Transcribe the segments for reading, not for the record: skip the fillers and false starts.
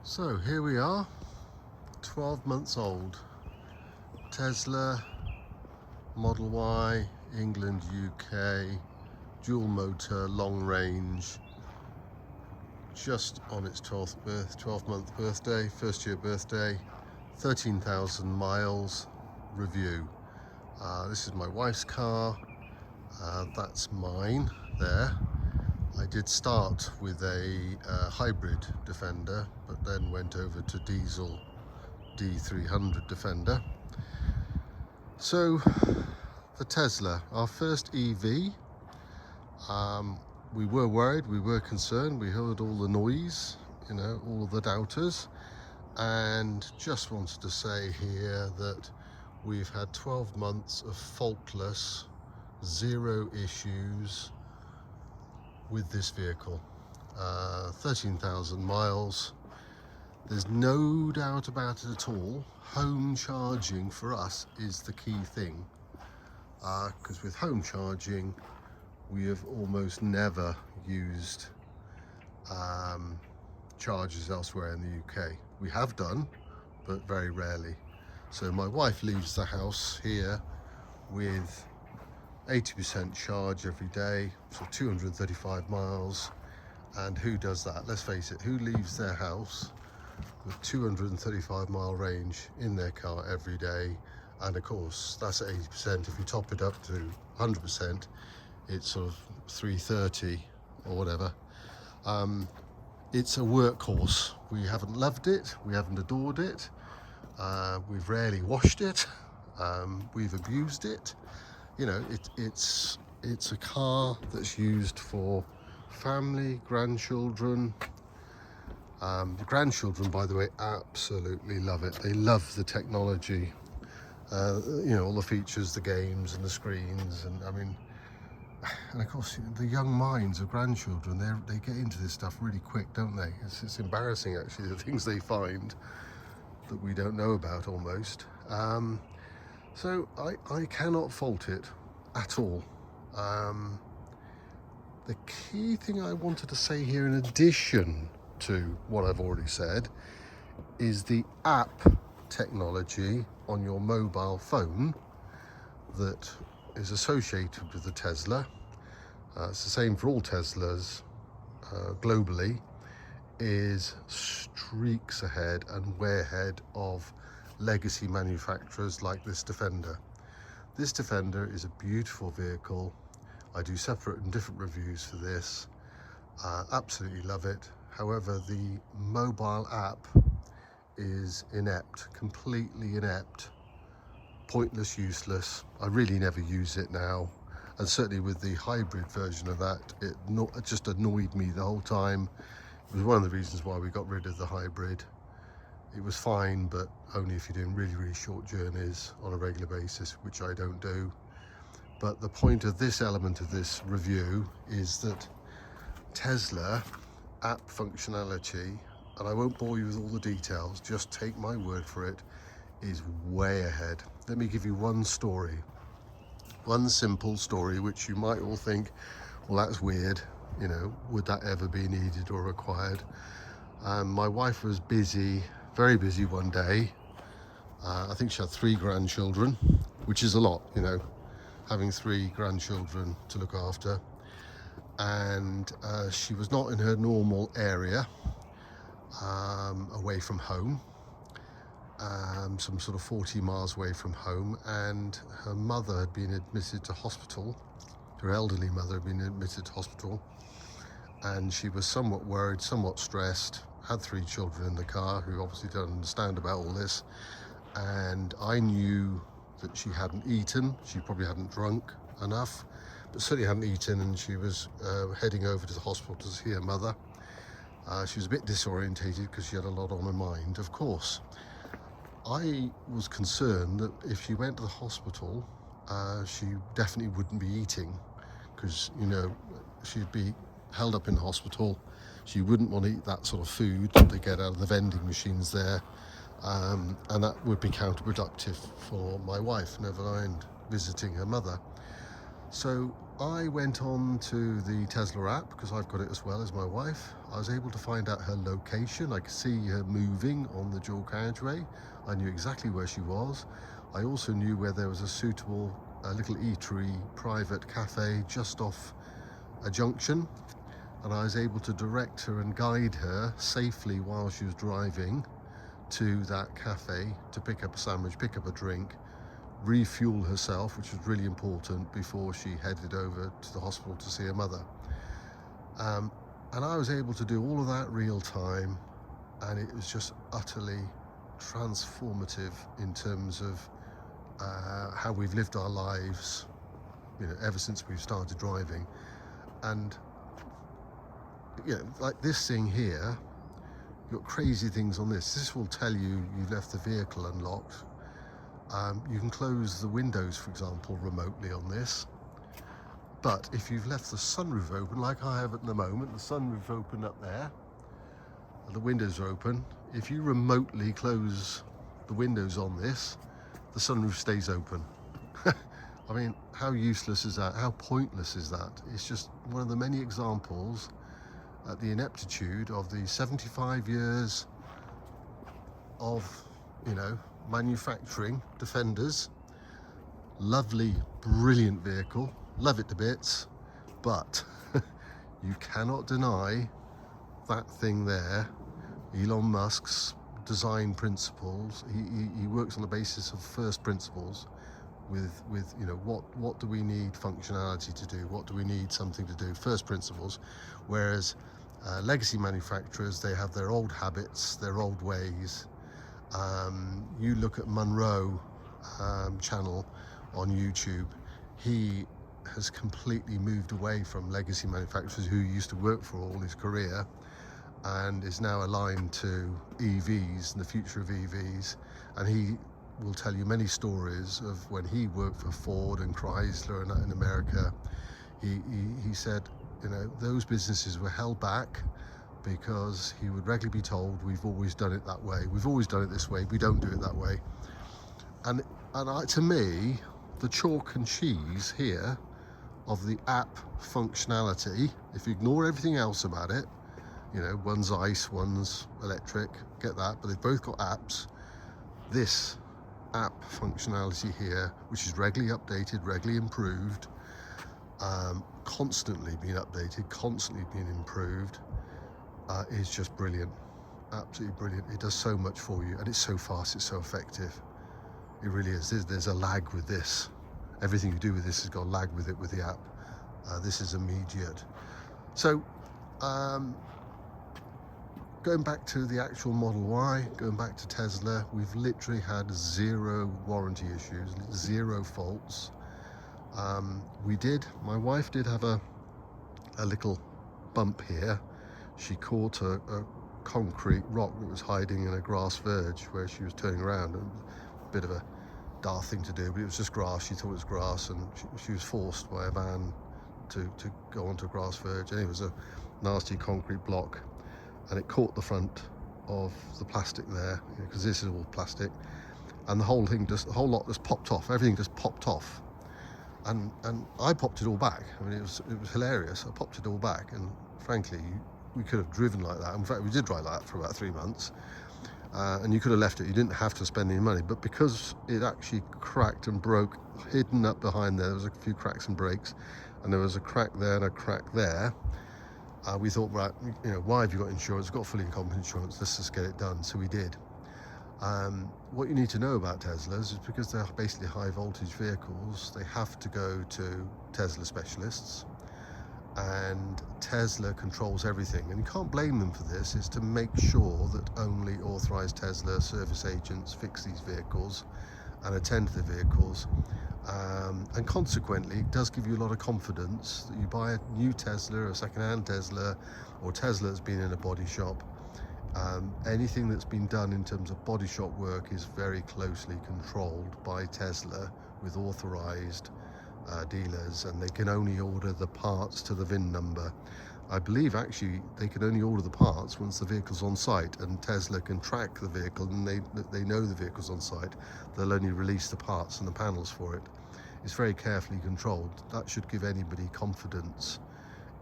So here we are, 12 months old, Tesla Model Y, England, UK, dual motor, long range, just on its 12-month birthday, first year birthday, 13,000 miles review. This is my wife's car, that's mine there. I did start with a hybrid Defender, but then went over to diesel D300 Defender. So the Tesla, our first EV, we were worried, we were concerned, we heard all the noise, all of the doubters, and just wanted to say here that we've had 12 months of faultless, zero issues with this vehicle. 13,000 miles. There's no doubt about it at all. Home charging for us is the key thing, because with home charging we have almost never used chargers elsewhere in the UK. We have done, but very rarely. So my wife leaves the house here with 80% charge every day, so 235 miles. And who does that? Let's face it, who leaves their house with 235 mile range in their car every day? And of course, that's at 80%. If you top it up to 100%, it's sort of 330 or whatever. It's a workhorse. We haven't loved it, we haven't adored it, we've rarely washed it, we've abused it. It's a car that's used for family, grandchildren. The grandchildren, by the way, absolutely love it. They love the technology, all the features, the games and the screens, and of course the young minds of grandchildren, they get into this stuff really quick, don't they? It's embarrassing actually, the things they find that we don't know about almost. So I cannot fault it at all. The key thing I wanted to say here, in addition to what I've already said, is the app technology on your mobile phone that is associated with the Tesla. It's the same for all Teslas globally, is streaks ahead and way ahead of legacy manufacturers like this Defender. This Defender is a beautiful vehicle. I do separate and different reviews for this. Absolutely love it. However, the mobile app is inept, completely inept, pointless, useless. I really never use it now. And certainly with the hybrid version of that, it just annoyed me the whole time. It was one of the reasons why we got rid of the hybrid. It was fine, but only if you're doing really, really short journeys on a regular basis, which I don't do. But the point of this element of this review is that Tesla app functionality, and I won't bore you with all the details, just take my word for it, is way ahead. Let me give you one story. One simple story, which you might all think, well, that's weird, would that ever be needed or required? My wife was busy, very busy one day. I think she had 3 grandchildren, which is a lot, having 3 grandchildren to look after. And she was not in her normal area, away from home, some sort of 40 miles away from home, and her mother had been admitted to hospital. Her elderly mother had been admitted to hospital, and she was somewhat worried, somewhat stressed, had 3 children in the car who obviously don't understand about all this, and I knew that she hadn't eaten, she probably hadn't drunk enough, but certainly hadn't eaten, and she was heading over to the hospital to see her mother. She was a bit disorientated because she had a lot on her mind, of course. I was concerned that if she went to the hospital, she definitely wouldn't be eating, because she'd be held up in hospital. She wouldn't want to eat that sort of food that they get out of the vending machines there, and that would be counterproductive for my wife, never mind visiting her mother. So I went on to the Tesla app because I've got it as well as my wife. I was able to find out her location. I could see her moving on the dual carriageway. I knew exactly where she was. I also knew where there was a suitable little eatery, private cafe just off a junction. And I was able to direct her and guide her safely while she was driving to that cafe to pick up a sandwich, pick up a drink, refuel herself, which was really important before she headed over to the hospital to see her mother. And I was able to do all of that real time, and it was just utterly transformative in terms of how we've lived our lives, ever since we've started driving. And like this thing here, you've got crazy things on this. This will tell you you've left the vehicle unlocked. You can close the windows, for example, remotely on this. But if you've left the sunroof open, like I have at the moment, the sunroof open up there, the windows are open. If you remotely close the windows on this, the sunroof stays open. I mean, how useless is that? How pointless is that? It's just one of the many examples at the ineptitude of the 75 years of, manufacturing Defenders. Lovely, brilliant vehicle, love it to bits, but you cannot deny that thing there, Elon Musk's design principles. He works on the basis of first principles with what do we need functionality to do, what do we need something to do, first principles, whereas legacy manufacturers, they have their old habits, their old ways. You look at Munro channel on YouTube, he has completely moved away from legacy manufacturers who used to work for all his career and is now aligned to EVs and the future of EVs. And he will tell you many stories of when he worked for Ford and Chrysler and in America. He said, those businesses were held back because he would regularly be told, we've always done it that way, we've always done it this way, we don't do it that way. And to me, the chalk and cheese here of the app functionality, if you ignore everything else about it, one's ICE, one's electric, get that, but they've both got apps. This app functionality here, which is regularly updated, regularly improved, constantly being updated, constantly being improved, is just brilliant. Absolutely brilliant. It does so much for you, and it's so fast, it's so effective. It really is. There's a lag with this. Everything you do with this has got a lag with it with the app. This is immediate. So going back to the actual Model Y, going back to Tesla, we've literally had zero warranty issues, zero faults. My wife did have a little bump here. She caught a concrete rock that was hiding in a grass verge where she was turning around. A bit of a daft thing to do, but it was just grass. She thought it was grass, and she was forced by a van to go onto a grass verge. And it was a nasty concrete block, and it caught the front of the plastic there, because this is all plastic, and the whole lot just popped off. Everything just popped off, and I popped it all back. I mean, it was hilarious. I popped it all back, and frankly, we could have driven like that. In fact, we did drive like that for about 3 months, and you could have left it. You didn't have to spend any money, but because it actually cracked and broke, hidden up behind there was a few cracks and breaks, and there was a crack there and a crack there. We thought, right, why have you got insurance? We've got fully incompetent insurance. Let's just get it done. So we did. What you need to know about Teslas is because they're basically high voltage vehicles, they have to go to Tesla specialists, and Tesla controls everything. And you can't blame them for this. It's to make sure that only authorized Tesla service agents fix these vehicles and attend to the vehicles. And consequently, it does give you a lot of confidence that you buy a new Tesla, a second-hand Tesla, or Tesla that's been in a body shop. Anything that's been done in terms of body shop work is very closely controlled by Tesla with authorized dealers, and they can only order the parts to the VIN number. I believe actually they can only order the parts once the vehicle's on site, and Tesla can track the vehicle, and they know the vehicle's on site. They'll only release the parts and the panels for it. it's very carefully controlled. That should give anybody confidence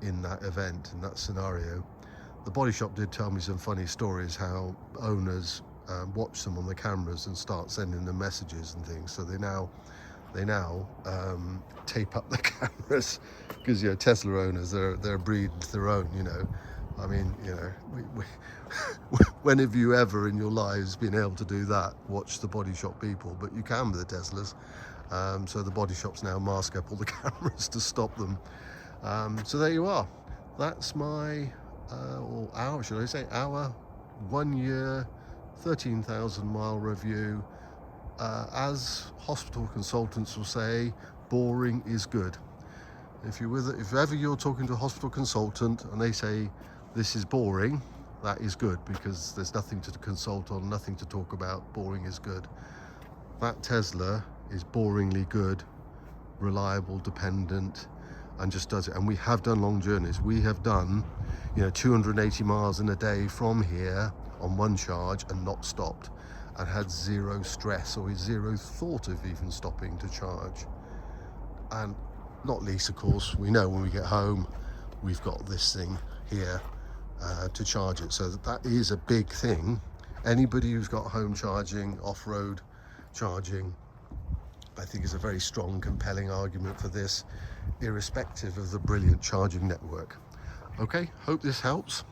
in that event, in that scenario. The body shop did tell me some funny stories how owners watch them on the cameras and start sending them messages and things. So they now tape up the cameras, because Tesla owners, they're a breed of their own. I mean, when have you ever in your lives been able to do that? Watch the body shop people, but you can with the Teslas. So the body shops now mask up all the cameras to stop them. So there you are. That's my, or our, should I say, our 1 year, 13,000 mile review. As hospital consultants will say, boring is good. If ever you're talking to a hospital consultant and they say this is boring, that is good, because there's nothing to consult on, nothing to talk about. Boring is good. That Tesla is boringly good, reliable, dependent, and just does it. And we have done long journeys. We have done 280 miles in a day from here on one charge and not stopped, and had zero stress or zero thought of even stopping to charge. And not least, of course, we know when we get home we've got this thing here to charge it. So that is a big thing. Anybody who's got home charging, off-road charging, I think is a very strong, compelling argument for this, irrespective of the brilliant charging network. Okay, hope this helps.